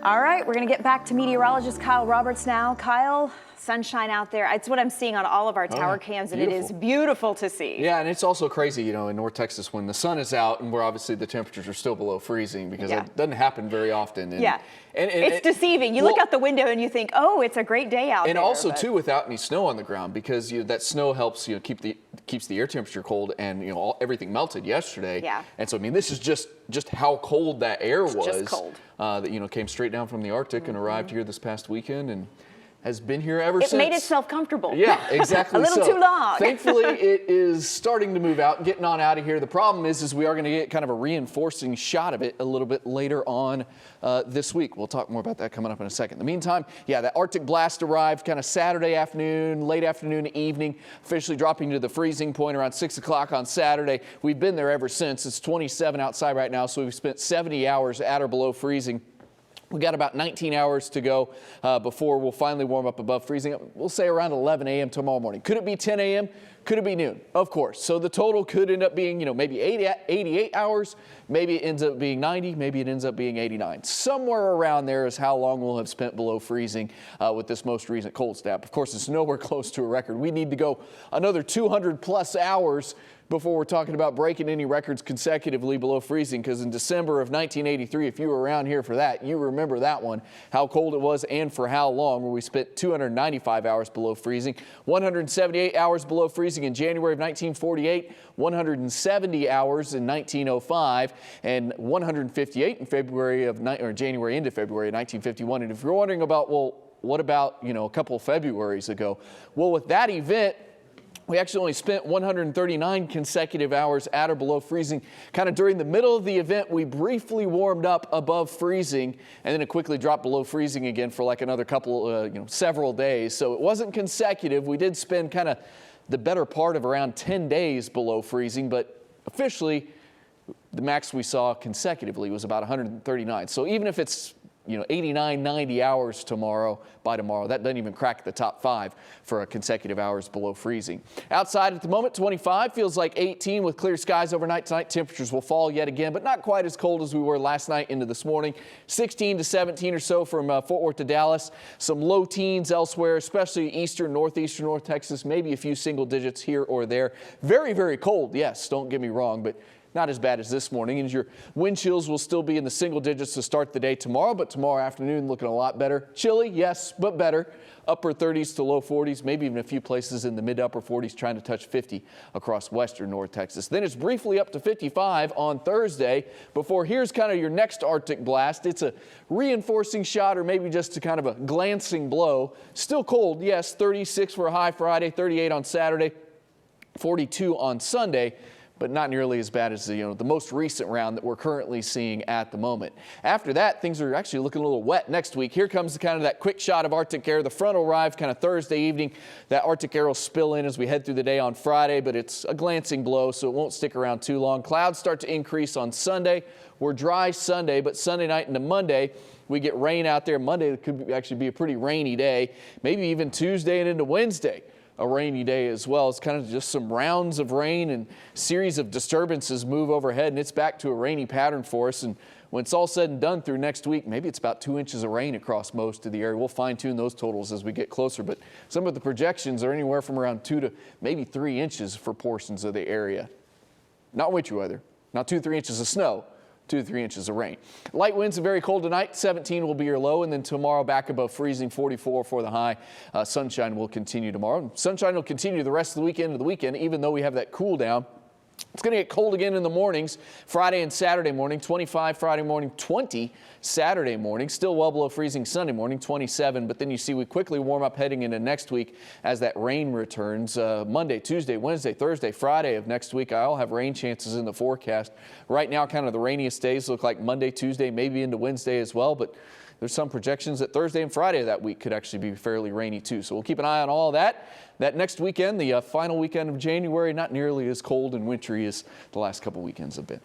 All right, we're going to get back to meteorologist Kyle Roberts now. Kyle, sunshine out there. It's what I'm seeing on all of our tower cams, and it is beautiful to see. Yeah, and it's also crazy, in North Texas when the sun is out and where obviously the temperatures are still below freezing, because it doesn't happen very often. And, and it's deceiving. You look out the window and you think, oh, it's a great day out there. And also, too, without any snow on the ground, because that snow helps keeps the air temperature cold, and everything melted yesterday. Yeah. And so, I mean, this is just how cold that air was. Just cold. That came straight down from the Arctic and arrived here this past weekend and has been here ever since. It made itself comfortable. Yeah, exactly. A little too long. Thankfully, it is starting to move out, getting on out of here. The problem is we are going to get kind of a reinforcing shot of it a little bit later on this week. We'll talk more about that coming up in a second. In the meantime, that Arctic blast arrived kind of Saturday afternoon, late afternoon, evening, officially dropping to the freezing point around 6 o'clock on Saturday. We've been there ever since. It's 27 outside right now, so we've spent 70 hours at or below freezing. We got about 19 hours to go before we'll finally warm up above freezing. We'll say around 11 a.m. tomorrow morning. Could it be 10 a.m.? Could it be noon? Of course. So the total could end up being, maybe 88 hours. Maybe it ends up being 90. Maybe it ends up being 89. Somewhere around there is how long we'll have spent below freezing with this most recent cold snap. Of course, it's nowhere close to a record. We need to go another 200 plus hours before we're talking about breaking any records consecutively below freezing, because in December of 1983, if you were around here for that, you remember that one, how cold it was and for how long, where we spent 295 hours below freezing, 178 hours below freezing in January of 1948, 170 hours in 1905, and 158 in January into February of 1951. And if you're wondering about, well, what about, a couple of Februaries ago? Well, with that event, we actually only spent 139 consecutive hours at or below freezing. Kind of during the middle of the event, we briefly warmed up above freezing, and then it quickly dropped below freezing again for like another couple, several days. So it wasn't consecutive. We did spend kind of the better part of around 10 days below freezing, but officially the max we saw consecutively was about 139. So even if it's 89, 90 hours by tomorrow, that doesn't even crack the top 5 for consecutive hours below freezing. Outside at the moment, 25, feels like 18 with clear skies overnight tonight. Temperatures will fall yet again, but not quite as cold as we were last night into this morning. 16 to 17 or so from Fort Worth to Dallas. Some low teens elsewhere, especially eastern, northeastern North Texas, maybe a few single digits here or there. Very, very cold, yes, don't get me wrong, but not as bad as this morning, and your wind chills will still be in the single digits to start the day tomorrow, but tomorrow afternoon looking a lot better. Chilly, yes, but better. Upper 30s to low 40s, maybe even a few places in the mid upper 40s trying to touch 50 across western North Texas. Then it's briefly up to 55 on Thursday before here's kind of your next Arctic blast. It's a reinforcing shot or maybe just a kind of a glancing blow. Still cold, yes, 36 for a high Friday, 38 on Saturday, 42 on Sunday. But not nearly as bad as the most recent round that we're currently seeing at the moment. After that, things are actually looking a little wet next week. Here comes that quick shot of Arctic air. The front will arrive kind of Thursday evening. That Arctic air will spill in as we head through the day on Friday, but it's a glancing blow, so it won't stick around too long. Clouds start to increase on Sunday. We're dry Sunday, but Sunday night into Monday, we get rain out there. Monday could actually be a pretty rainy day, maybe even Tuesday and into Wednesday. A rainy day as well. It's kind of just some rounds of rain and series of disturbances move overhead, and it's back to a rainy pattern for us. And when it's all said and done through next week, maybe it's about 2 inches of rain across most of the area. We'll fine tune those totals as we get closer, but some of the projections are anywhere from around 2 to maybe 3 inches for portions of the area. Not wintry weather, not 2 to 3 inches of snow. 2 to 3 inches of rain. Light winds and very cold tonight. 17 will be your low, and then tomorrow back above freezing, 44 for the high. Sunshine will continue tomorrow. Sunshine will continue the rest of the weekend, even though we have that cool down. It's going to get cold again in the mornings, Friday and Saturday morning, 25 Friday morning, 20 Saturday morning, still well below freezing Sunday morning, 27. But then you see we quickly warm up heading into next week as that rain returns. Monday, Tuesday, Wednesday, Thursday, Friday of next week, I'll have rain chances in the forecast. Right now, kind of the rainiest days look like Monday, Tuesday, maybe into Wednesday as well. But there's some projections that Thursday and Friday of that week could actually be fairly rainy too. So we'll keep an eye on all of that. That next weekend, the final weekend of January, not nearly as cold and wintry as the last couple weekends have been.